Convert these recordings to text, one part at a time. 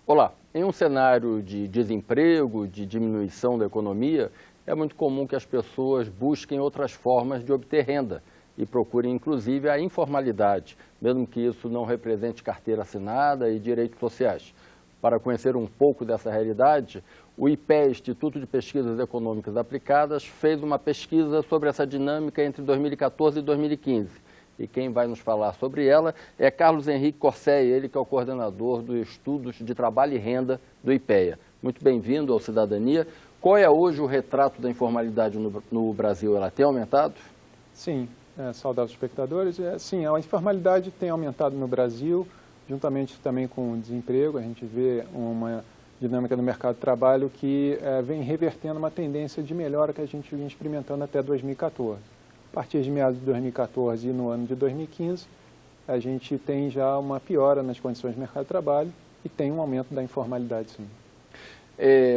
Olá, em um cenário de desemprego, de diminuição da economia, é muito comum que as pessoas busquem outras formas de obter renda e procurem inclusive a informalidade, mesmo que isso não represente carteira assinada e direitos sociais. Para conhecer um pouco dessa realidade, o IPEA, Instituto de Pesquisas Econômicas Aplicadas, fez uma pesquisa sobre essa dinâmica entre 2014 e 2015. E quem vai nos falar sobre ela é Carlos Henrique Corséia, ele que é o coordenador dos estudos de trabalho e renda do IPEA. Muito bem-vindo ao Cidadania. Qual é hoje o retrato da informalidade no Brasil? Ela tem aumentado? Sim, saudados espectadores. Sim, a informalidade tem aumentado no Brasil, juntamente também com o desemprego. A gente vê uma dinâmica no mercado de trabalho que vem revertendo uma tendência de melhora que a gente vinha experimentando até 2014. A partir de meados de 2014 e no ano de 2015, a gente tem já uma piora nas condições do mercado de trabalho e tem um aumento da informalidade, sim.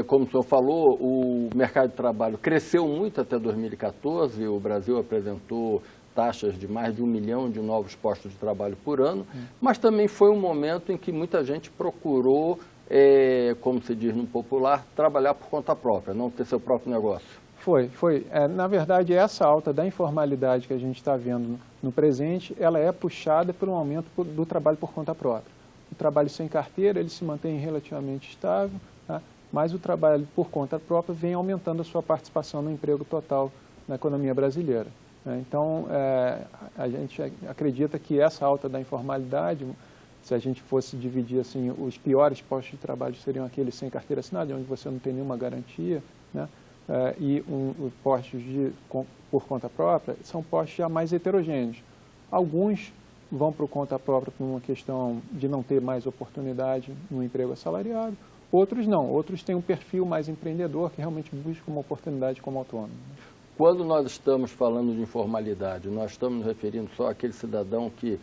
Como o senhor falou, o mercado de trabalho cresceu muito até 2014, o Brasil apresentou taxas de mais de 1 milhão de novos postos de trabalho por ano, mas também foi um momento em que muita gente procurou, como se diz no popular, trabalhar por conta própria, não ter seu próprio negócio. Foi. Na verdade, essa alta da informalidade que a gente está vendo no presente, ela é puxada por um aumento do trabalho por conta própria. O trabalho sem carteira, ele se mantém relativamente estável, tá? Mas o trabalho por conta própria vem aumentando a sua participação no emprego total na economia brasileira. Então, a gente acredita que essa alta da informalidade, se a gente fosse dividir assim, os piores postos de trabalho seriam aqueles sem carteira assinada, onde você não tem nenhuma garantia, né? E postos por conta própria são postos já mais heterogêneos. Alguns vão por conta própria por uma questão de não ter mais oportunidade no emprego assalariado, outros não, outros têm um perfil mais empreendedor que realmente busca uma oportunidade como autônomo. Quando nós estamos falando de informalidade, nós estamos nos referindo só àquele cidadão que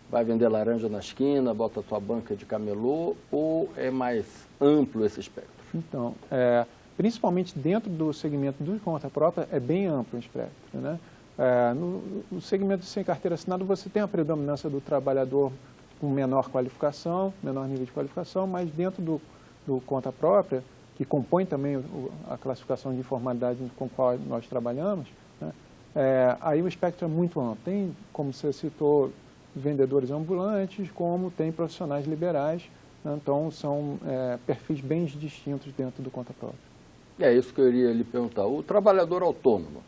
vai vender laranja na esquina, bota sua banca de camelô, ou é mais amplo esse espectro? Então, principalmente dentro do segmento do conta própria, é bem amplo o espectro, né? No segmento sem carteira assinada, você tem a predominância do trabalhador com menor qualificação, menor nível de qualificação, mas dentro do conta própria, que compõe também a classificação de informalidade com a qual nós trabalhamos, né? Aí o espectro é muito amplo. Tem, como você citou, vendedores ambulantes, como tem profissionais liberais, né? Então são perfis bem distintos dentro do conta própria. É isso que eu iria lhe perguntar. O trabalhador autônomo,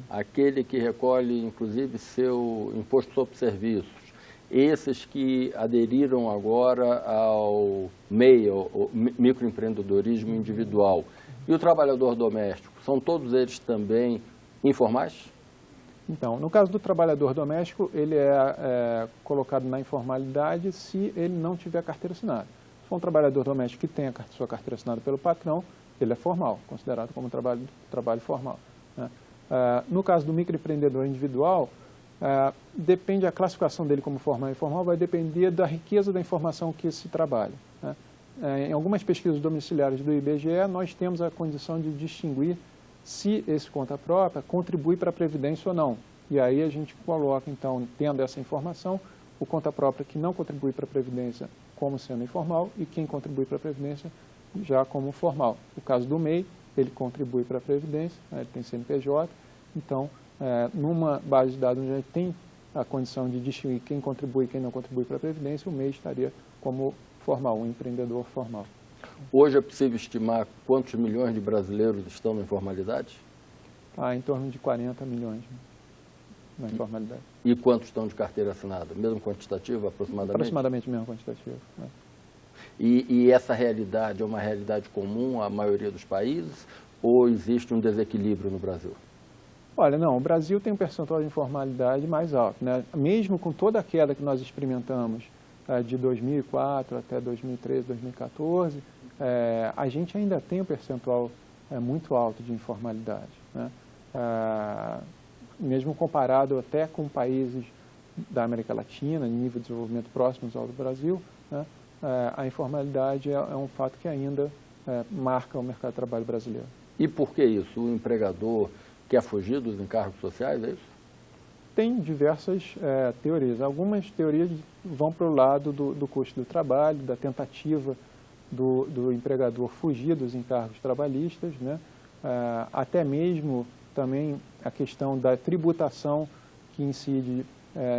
aquele que recolhe, inclusive, seu imposto sobre serviços, esses que aderiram agora ao MEI, ao microempreendedorismo individual, e o trabalhador doméstico, são todos eles também informais? Então, no caso do trabalhador doméstico, ele é colocado na informalidade se ele não tiver carteira assinada. Se for um trabalhador doméstico que tem a sua carteira assinada pelo patrão, ele é formal, considerado como trabalho formal, né? No caso do microempreendedor individual, depende a classificação dele como formal e informal, vai depender da riqueza da informação que se trabalha, né? Em algumas pesquisas domiciliares do IBGE, nós temos a condição de distinguir se esse conta própria contribui para a Previdência ou não. E aí a gente coloca, então, tendo essa informação, o conta própria que não contribui para a Previdência como sendo informal e quem contribui para a Previdência já como formal. O caso do MEI, ele contribui para a Previdência, né? Ele tem CNPJ, então, numa base de dados onde a gente tem a condição de distinguir quem contribui e quem não contribui para a Previdência, o MEI estaria como formal, um empreendedor formal. Hoje é possível estimar quantos milhões de brasileiros estão na informalidade? Em torno de 40 milhões na informalidade. E quantos estão de carteira assinada? Mesmo quantitativo, aproximadamente? Aproximadamente mesmo quantitativo, né? E essa realidade é uma realidade comum à maioria dos países ou existe um desequilíbrio no Brasil? Olha, não, o Brasil tem um percentual de informalidade mais alto, né? Mesmo com toda a queda que nós experimentamos de 2004 até 2013, 2014, a gente ainda tem um percentual muito alto de informalidade, né? Mesmo comparado até com países da América Latina, em nível de desenvolvimento próximos ao do Brasil, né? A informalidade é um fato que ainda marca o mercado de trabalho brasileiro. E por que isso? O empregador quer fugir dos encargos sociais, é isso? Tem diversas teorias. Algumas teorias vão para o lado do custo do trabalho, da tentativa do empregador fugir dos encargos trabalhistas, né? Até mesmo também a questão da tributação que incide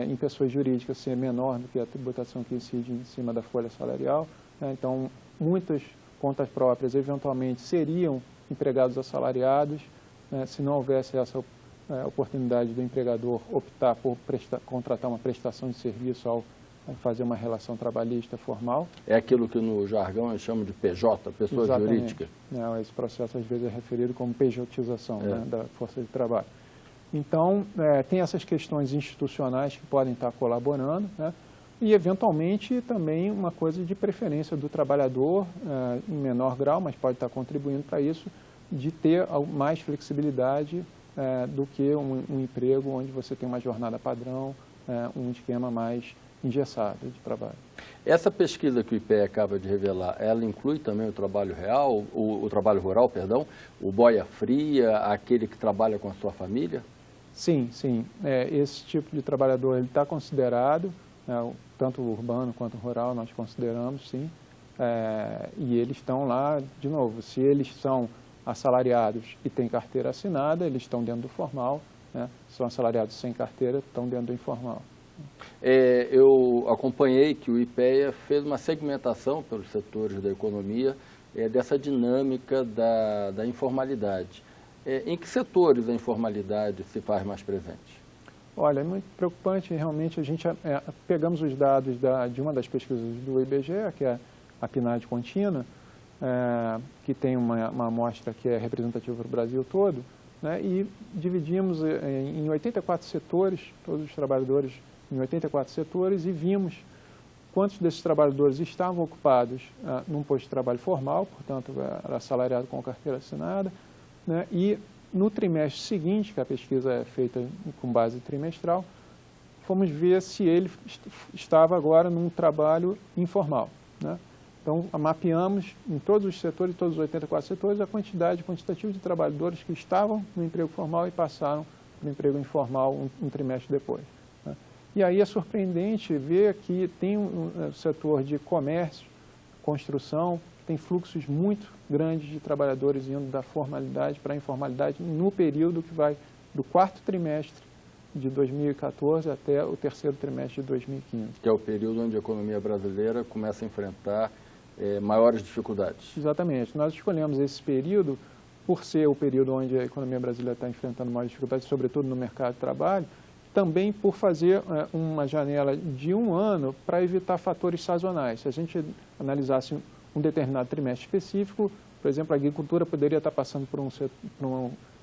em pessoas jurídicas ser menor do que a tributação que incide em cima da folha salarial, né? Então, muitas contas próprias eventualmente seriam empregados assalariados, né, se não houvesse essa oportunidade do empregador optar por contratar uma prestação de serviço ao fazer uma relação trabalhista formal. É aquilo que no jargão eles chamam de PJ, pessoa Exatamente. jurídica. Esse processo às vezes é referido como pejotização, né, da força de trabalho. Então, tem essas questões institucionais que podem estar colaborando, né, e eventualmente também uma coisa de preferência do trabalhador, em menor grau, mas pode estar contribuindo para isso, de ter mais flexibilidade do que um emprego onde você tem uma jornada padrão, um esquema mais engessado de trabalho. Essa pesquisa que o IPEA acaba de revelar, ela inclui também o trabalho real, o trabalho rural, perdão, o boia fria, aquele que trabalha com a sua família? Sim, sim. Esse tipo de trabalhador está considerado, tanto o urbano quanto o rural nós consideramos, sim. E eles estão lá, de novo, se eles são assalariados e têm carteira assinada, eles estão dentro do formal, né? São assalariados sem carteira, estão dentro do informal. Eu acompanhei que o IPEA fez uma segmentação pelos setores da economia dessa dinâmica da informalidade. Em que setores a informalidade se faz mais presente? Olha, é muito preocupante, realmente, a gente pegamos os dados de uma das pesquisas do IBGE, que é a PNAD contínua, que tem uma amostra que é representativa para o Brasil todo, né, e dividimos em 84 setores, todos os trabalhadores em 84 setores, e vimos quantos desses trabalhadores estavam ocupados num posto de trabalho formal, portanto, era assalariado com carteira assinada, né, e no trimestre seguinte, que a pesquisa é feita com base trimestral, fomos ver se ele estava agora num trabalho informal, né? Então, mapeamos em todos os setores, todos os 84 setores, a quantidade quantitativa de trabalhadores que estavam no emprego formal e passaram para o emprego informal um trimestre depois, né? E aí é surpreendente ver que tem um setor de comércio, construção, tem fluxos muito grandes de trabalhadores indo da formalidade para a informalidade no período que vai do quarto trimestre de 2014 até o terceiro trimestre de 2015. Que é o período onde a economia brasileira começa a enfrentar maiores dificuldades. Exatamente. Nós escolhemos esse período por ser o período onde a economia brasileira está enfrentando maiores dificuldades, sobretudo no mercado de trabalho, também por fazer uma janela de um ano para evitar fatores sazonais. Se a gente analisasse um determinado trimestre específico, por exemplo, a agricultura poderia estar passando por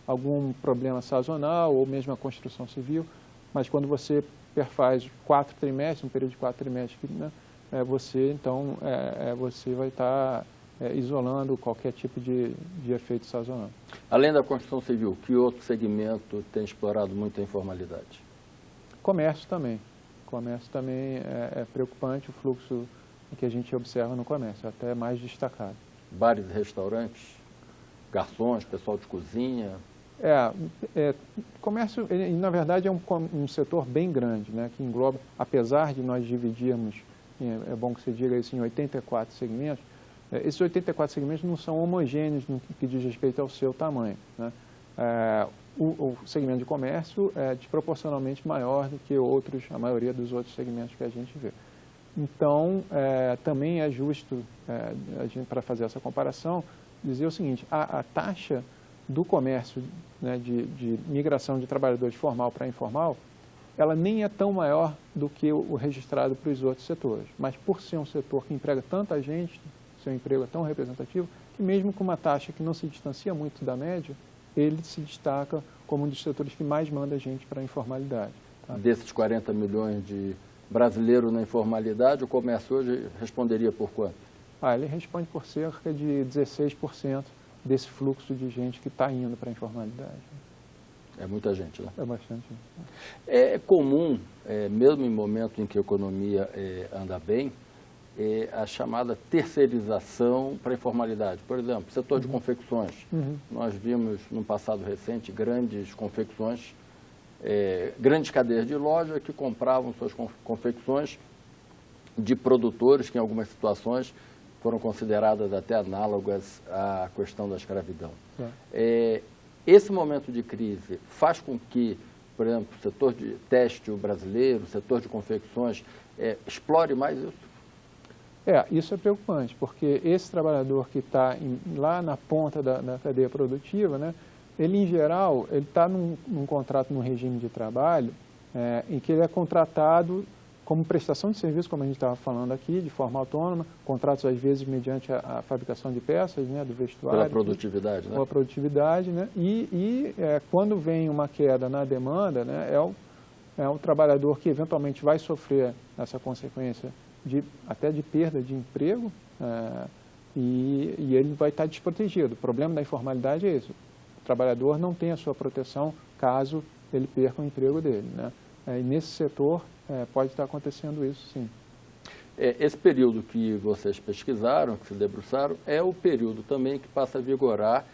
algum problema sazonal, ou mesmo a construção civil, mas quando você perfaz 4 trimestres, um período de 4 trimestres, né, você vai estar isolando qualquer tipo de efeito sazonal. Além da construção civil, que outro segmento tem explorado muito a informalidade? Comércio também. Comércio também é preocupante, o fluxo que a gente observa no comércio, até mais destacado. Bares e restaurantes, garçons, pessoal de cozinha? Comércio, na verdade, é um setor bem grande, né, que engloba, apesar de nós dividirmos, é bom que se diga isso, em 84 segmentos, esses 84 segmentos não são homogêneos no que diz respeito ao seu tamanho, né? O segmento de comércio é desproporcionalmente maior do que a maioria dos outros segmentos que a gente vê. Então, também é justo, para fazer essa comparação, dizer o seguinte: a taxa do comércio, né, de migração de trabalhadores formal para informal, ela nem é tão maior do que o registrado para os outros setores. Mas por ser um setor que emprega tanta gente, seu emprego é tão representativo, que mesmo com uma taxa que não se distancia muito da média, ele se destaca como um dos setores que mais manda gente para a informalidade. Tá? Desses 40 milhões de brasileiros na informalidade, o comércio hoje responderia por quanto? Ele responde por cerca de 16% desse fluxo de gente que está indo para a informalidade. É muita gente, né? É bastante gente. É comum, mesmo em momentos em que a economia anda bem, a chamada terceirização para a informalidade. Por exemplo, setor de confecções. Nós vimos, no passado recente, grandes confecções, grandes cadeias de loja que compravam suas confecções de produtores que, em algumas situações, foram consideradas até análogas à questão da escravidão. Esse momento de crise faz com que, por exemplo, o setor de têxtil brasileiro, o setor de confecções, explore mais isso? Isso é preocupante, porque esse trabalhador que está lá na ponta da cadeia produtiva, né, ele, em geral, ele está num contrato, num regime de trabalho, em que ele é contratado como prestação de serviço, como a gente estava falando aqui, de forma autônoma, contratos às vezes mediante a fabricação de peças, né, do vestuário. Pela produtividade, né? Pela produtividade, né? Quando vem uma queda na demanda, né, é um trabalhador que eventualmente vai sofrer essa consequência até de perda de emprego, e ele vai estar desprotegido. O problema da informalidade é esse: o trabalhador não tem a sua proteção caso ele perca o emprego dele, né? E nesse setor pode estar acontecendo isso, sim. Esse período que vocês pesquisaram, que se debruçaram, é o período também que passa a vigorar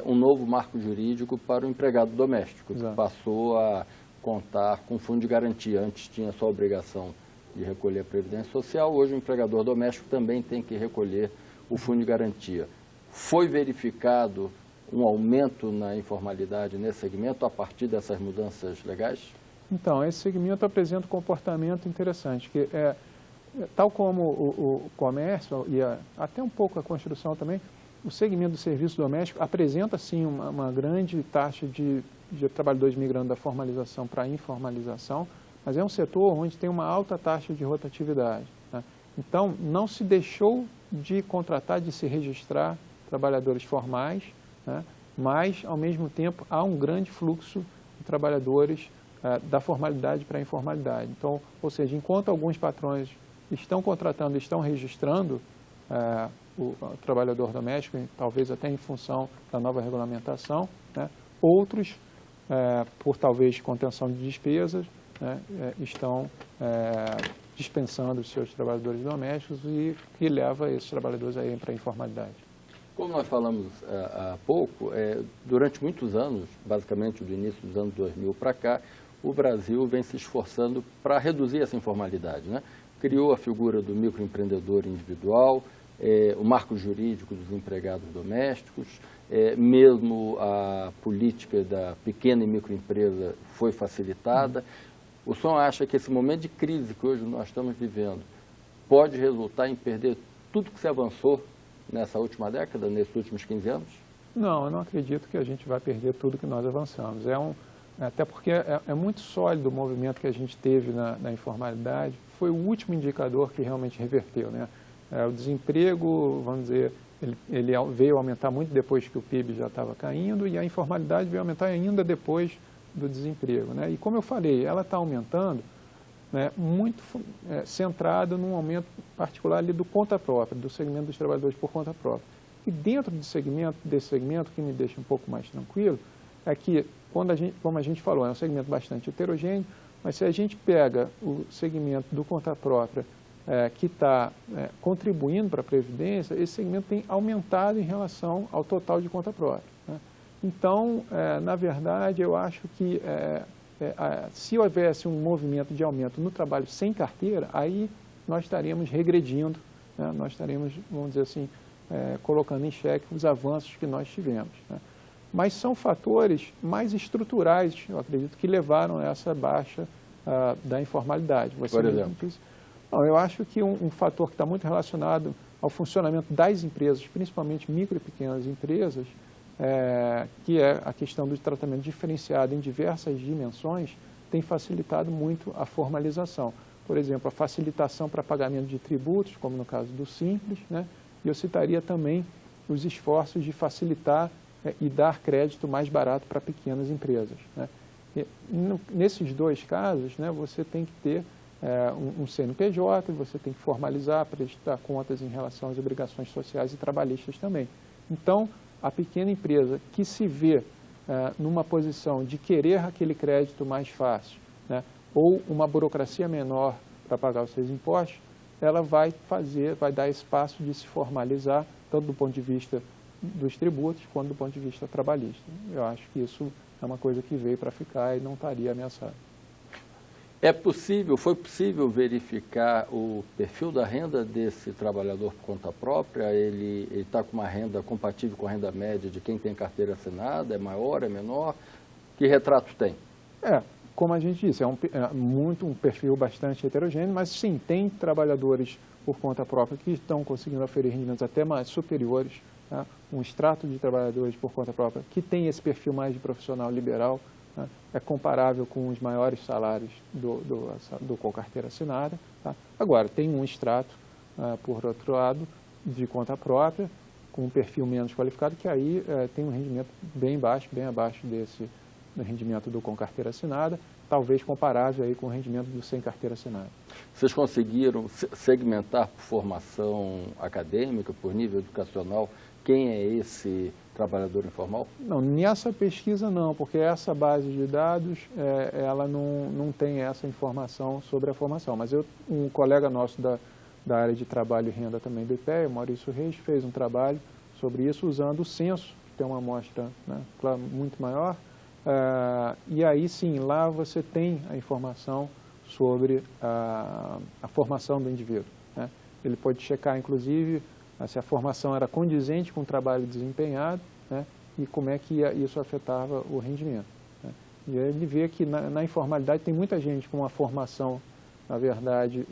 um novo marco jurídico para o empregado doméstico, que passou a contar com fundo de garantia. Antes tinha só a obrigação de recolher a Previdência Social, hoje o empregador doméstico também tem que recolher o fundo de garantia. Foi verificado um aumento na informalidade nesse segmento a partir dessas mudanças legais? Então, esse segmento apresenta um comportamento interessante, que tal como o comércio e até um pouco a construção também, o segmento do serviço doméstico apresenta, sim, uma grande taxa de trabalhadores migrando da formalização para a informalização, mas é um setor onde tem uma alta taxa de rotatividade, né? Então, não se deixou de contratar, de se registrar trabalhadores formais, né? Mas, ao mesmo tempo, há um grande fluxo de trabalhadores da formalidade para a informalidade. Então, ou seja, enquanto alguns patrões estão contratando, estão registrando o trabalhador doméstico, talvez até em função da nova regulamentação, né? Outros, por talvez contenção de despesas, né, estão dispensando os seus trabalhadores domésticos e que leva esses trabalhadores aí para a informalidade. Como nós falamos há pouco, durante muitos anos, basicamente do início dos anos 2000 para cá, o Brasil vem se esforçando para reduzir essa informalidade, né? Criou a figura do microempreendedor individual, o marco jurídico dos empregados domésticos, mesmo a política da pequena e microempresa foi facilitada. O senhor acha que esse momento de crise que hoje nós estamos vivendo pode resultar em perder tudo que se avançou nessa última década, nesses últimos 15 anos? Não, eu não acredito que a gente vai perder tudo que nós avançamos. Até porque é muito sólido o movimento que a gente teve na informalidade. Foi o último indicador que realmente reverteu, né? O desemprego, vamos dizer, ele veio aumentar muito depois que o PIB já estava caindo, e a informalidade veio aumentar ainda depois do desemprego, né? E como eu falei, ela está aumentando, né, muito centrado num aumento particular ali do conta própria, do segmento dos trabalhadores por conta própria. E dentro desse segmento, que me deixa um pouco mais tranquilo, é que, como a gente falou, é um segmento bastante heterogêneo, mas se a gente pega o segmento do conta própria, que está contribuindo para a Previdência, esse segmento tem aumentado em relação ao total de conta própria, né? Então, na verdade, eu acho que se houvesse um movimento de aumento no trabalho sem carteira, aí nós estaríamos regredindo, né? Nós estaríamos, vamos dizer assim, colocando em xeque os avanços que nós tivemos, né? Mas são fatores mais estruturais, eu acredito, que levaram a essa baixa da informalidade. Por exemplo? Não, eu acho que um fator que está muito relacionado ao funcionamento das empresas, principalmente micro e pequenas empresas, que é a questão do tratamento diferenciado em diversas dimensões, tem facilitado muito a formalização. Por exemplo, a facilitação para pagamento de tributos, como no caso do Simples, né? E eu citaria também os esforços de facilitar e dar crédito mais barato para pequenas empresas, né? Nesses dois casos, né, você tem que ter um CNPJ, você tem que formalizar, prestar contas em relação às obrigações sociais e trabalhistas também. Então, a pequena empresa que se vê numa posição de querer aquele crédito mais fácil, né, ou uma burocracia menor para pagar os seus impostos, ela vai dar espaço de se formalizar, tanto do ponto de vista dos tributos, quanto do ponto de vista trabalhista. Eu acho que isso é uma coisa que veio para ficar e não estaria ameaçado. Foi possível verificar o perfil da renda desse trabalhador por conta própria? Ele está com uma renda compatível com a renda média de quem tem carteira assinada? É maior, é menor? Que retrato tem? Como a gente disse, é um perfil bastante heterogêneo, mas sim, tem trabalhadores por conta própria que estão conseguindo oferir rendimentos até mais superiores, tá? Um extrato de trabalhadores por conta própria que tem esse perfil mais de profissional liberal, tá? É comparável com os maiores salários com carteira assinada, tá? Agora, tem um extrato, por outro lado, de conta própria, com um perfil menos qualificado, que aí tem um rendimento bem abaixo do rendimento do com carteira assinada, talvez comparável aí com o rendimento do sem carteira assinada. Vocês conseguiram segmentar por formação acadêmica, por nível educacional, quem é esse trabalhador informal? Não, nessa pesquisa não, porque essa base de dados, ela não tem essa informação sobre a formação. Mas um colega nosso da área de trabalho e renda também do IPEA, Maurício Reis, fez um trabalho sobre isso usando o censo, que tem uma amostra, né, muito maior. E aí sim, lá você tem a informação sobre a formação do indivíduo, né? Ele pode checar, inclusive, se a formação era condizente com o trabalho desempenhado, né, e como é que isso afetava o rendimento, né? E aí ele vê que na informalidade tem muita gente com uma formação, na verdade,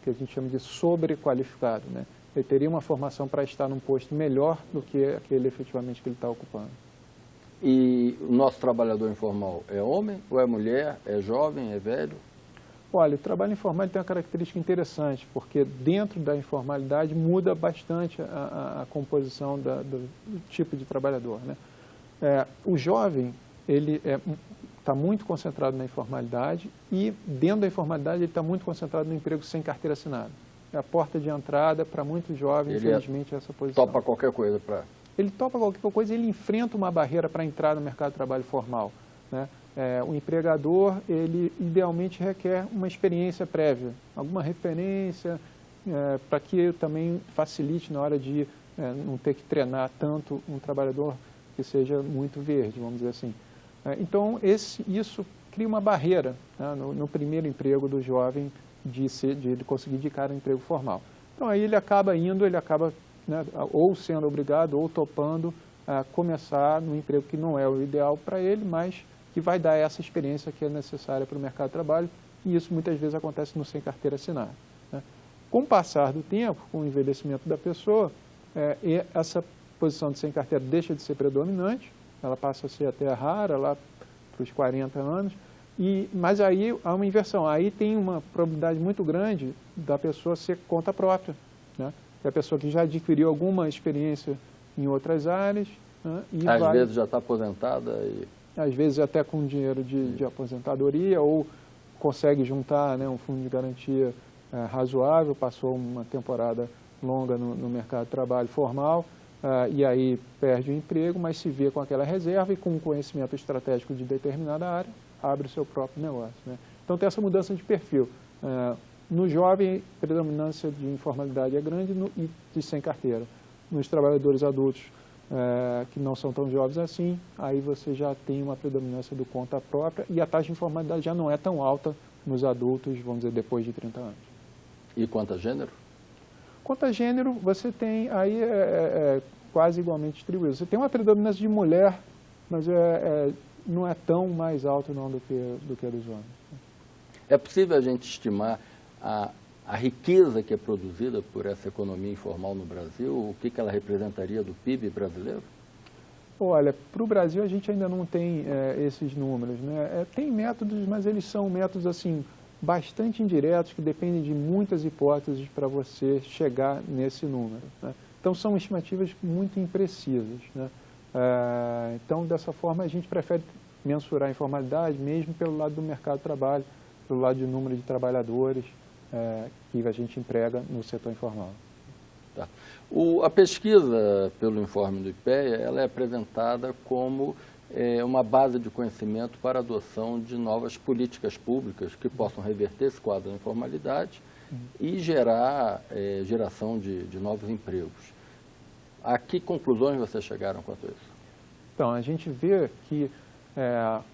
que a gente chama de sobrequalificado, né? Ele teria uma formação para estar num posto melhor do que aquele efetivamente que ele está ocupando. E o nosso trabalhador informal é homem ou é mulher, é jovem, é velho? Olha, o trabalho informal tem uma característica interessante, porque dentro da informalidade muda bastante a composição do tipo de trabalhador, né? O jovem, ele está muito concentrado na informalidade e dentro da informalidade ele está muito concentrado no emprego sem carteira assinada. É a porta de entrada para muitos jovens, infelizmente, essa posição. Topa qualquer coisa para... Ele topa qualquer coisa, ele enfrenta uma barreira para entrar no mercado de trabalho formal, né? O empregador, ele idealmente requer uma experiência prévia, alguma referência, para que também facilite na hora de não ter que treinar tanto um trabalhador que seja muito verde, vamos dizer assim. Então, isso cria uma barreira, né, no primeiro emprego do jovem de conseguir de cara um emprego formal. Então, aí ele acaba, né, ou sendo obrigado ou topando a começar num emprego que não é o ideal para ele, mas que vai dar essa experiência que é necessária para o mercado de trabalho, e isso muitas vezes acontece no sem carteira assinada, né? Com o passar do tempo, com o envelhecimento da pessoa, essa posição de sem carteira deixa de ser predominante, ela passa a ser até rara lá para os 40 anos, mas aí há uma inversão, aí tem uma probabilidade muito grande da pessoa ser conta própria, né? É a pessoa que já adquiriu alguma experiência em outras áreas, né, e às vezes já está aposentada e... Às vezes até com dinheiro de aposentadoria, ou consegue juntar, né, um fundo de garantia razoável, passou uma temporada longa no mercado de trabalho formal, e aí perde o emprego, mas se vê com aquela reserva e com um conhecimento estratégico de determinada área, abre o seu próprio negócio, né? Então tem essa mudança de perfil. No jovem, a predominância de informalidade é grande e de sem carteira. Nos trabalhadores adultos, que não são tão jovens assim, aí você já tem uma predominância do conta própria e a taxa de informalidade já não é tão alta nos adultos, vamos dizer, depois de 30 anos. E quanto a gênero? Quanto a gênero, você tem aí quase igualmente distribuído. Você tem uma predominância de mulher, mas não é tão mais alto não do que a dos homens. É possível a gente estimar a riqueza que é produzida por essa economia informal no Brasil, o que ela representaria do PIB brasileiro? Olha, para o Brasil a gente ainda não tem esses números, né? Tem métodos, mas eles são métodos assim, bastante indiretos, que dependem de muitas hipóteses para você chegar nesse número, né? Então são estimativas muito imprecisas, né? Então dessa forma a gente prefere mensurar a informalidade mesmo pelo lado do mercado de trabalho, pelo lado do número de trabalhadores que a gente emprega no setor informal. Tá. A pesquisa pelo informe do IPEA, ela é apresentada como uma base de conhecimento para a adoção de novas políticas públicas que possam reverter esse quadro da informalidade e geração de novos empregos. A que conclusões vocês chegaram quanto a isso? Então, a gente vê que,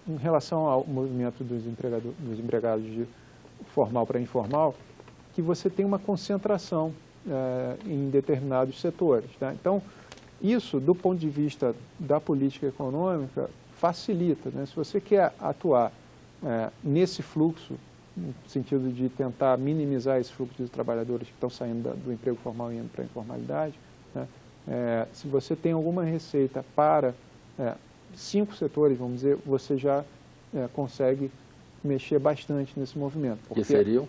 em relação ao movimento dos empregados formal para informal, que você tem uma concentração em determinados setores. Tá? Então, isso, do ponto de vista da política econômica, facilita. Né? Se você quer atuar nesse fluxo, no sentido de tentar minimizar esse fluxo de trabalhadores que estão saindo do emprego formal e indo para a informalidade, né? Se você tem alguma receita para 5 setores, vamos dizer, você já consegue mexer bastante nesse movimento. Que seriam?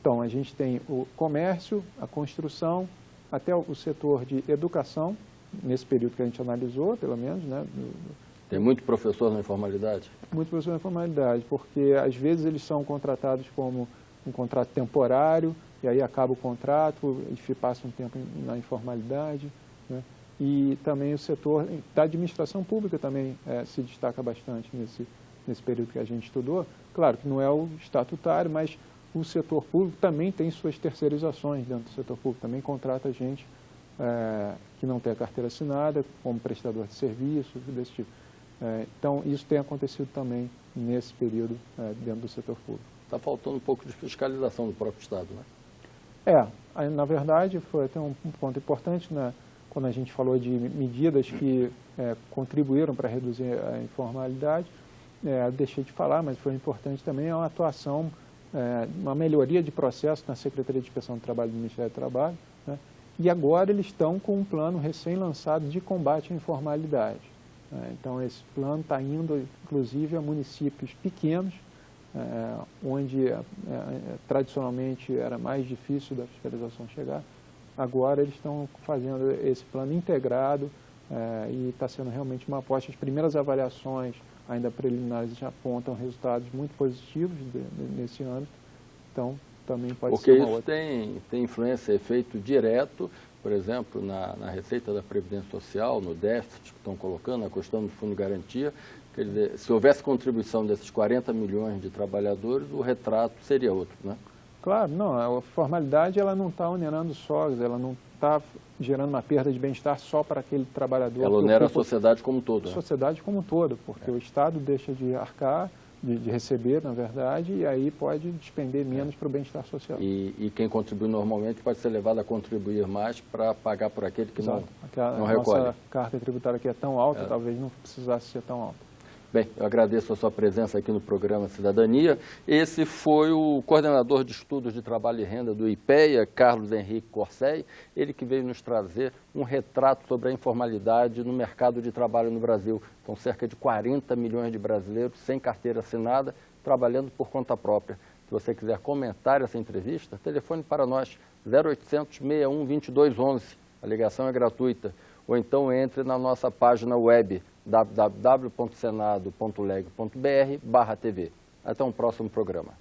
Então, a gente tem o comércio, a construção, até o setor de educação, nesse período que a gente analisou, pelo menos, né? Tem muito professor na informalidade? Muito professor na informalidade, porque às vezes eles são contratados como um contrato temporário, e aí acaba o contrato, e passa um tempo na informalidade, né? E também o setor da administração pública também se destaca bastante nesse período que a gente estudou. Claro que não é o estatutário, mas o setor público também tem suas terceirizações dentro do setor público, também contrata gente que não tem a carteira assinada, como prestador de serviço, desse tipo. Então, isso tem acontecido também nesse período dentro do setor público. Está faltando um pouco de fiscalização do próprio Estado, né? Na verdade, foi até um ponto importante, né, quando a gente falou de medidas que contribuíram para reduzir a informalidade. Deixei de falar, mas foi importante também uma atuação, uma melhoria de processo na Secretaria de Inspeção do Trabalho do Ministério do Trabalho, né? E agora eles estão com um plano recém-lançado de combate à informalidade. Então, esse plano está indo, inclusive, a municípios pequenos, onde tradicionalmente era mais difícil da fiscalização chegar. Agora eles estão fazendo esse plano integrado e está sendo realmente uma aposta. As primeiras avaliações, ainda preliminares, já apontam resultados muito positivos nesse ano. Então, também pode ser uma outra. Porque isso tem influência, efeito direto, por exemplo, na receita da Previdência Social, no déficit que estão colocando, na questão do Fundo de Garantia. Quer dizer, se houvesse contribuição desses 40 milhões de trabalhadores, o retrato seria outro, né? Claro, não, a formalidade ela não está onerando só, ela não está gerando uma perda de bem-estar só para aquele trabalhador. Ela onera a sociedade como um todo. A sociedade como um todo, porque o Estado deixa de arcar, de receber, na verdade, e aí pode despender menos para o bem-estar social. E quem contribui normalmente pode ser levado a contribuir mais para pagar por aquele que não recolhe. A nossa carga tributária aqui é tão alta, talvez não precisasse ser tão alta. Bem, eu agradeço a sua presença aqui no programa Cidadania. Esse foi o coordenador de estudos de trabalho e renda do IPEA, Carlos Henrique Corsey, ele que veio nos trazer um retrato sobre a informalidade no mercado de trabalho no Brasil. São cerca de 40 milhões de brasileiros sem carteira assinada, trabalhando por conta própria. Se você quiser comentar essa entrevista, telefone para nós, 0800 61 22 11. A ligação é gratuita. Ou então entre na nossa página web, www.senado.leg.br/TV. Até um próximo programa.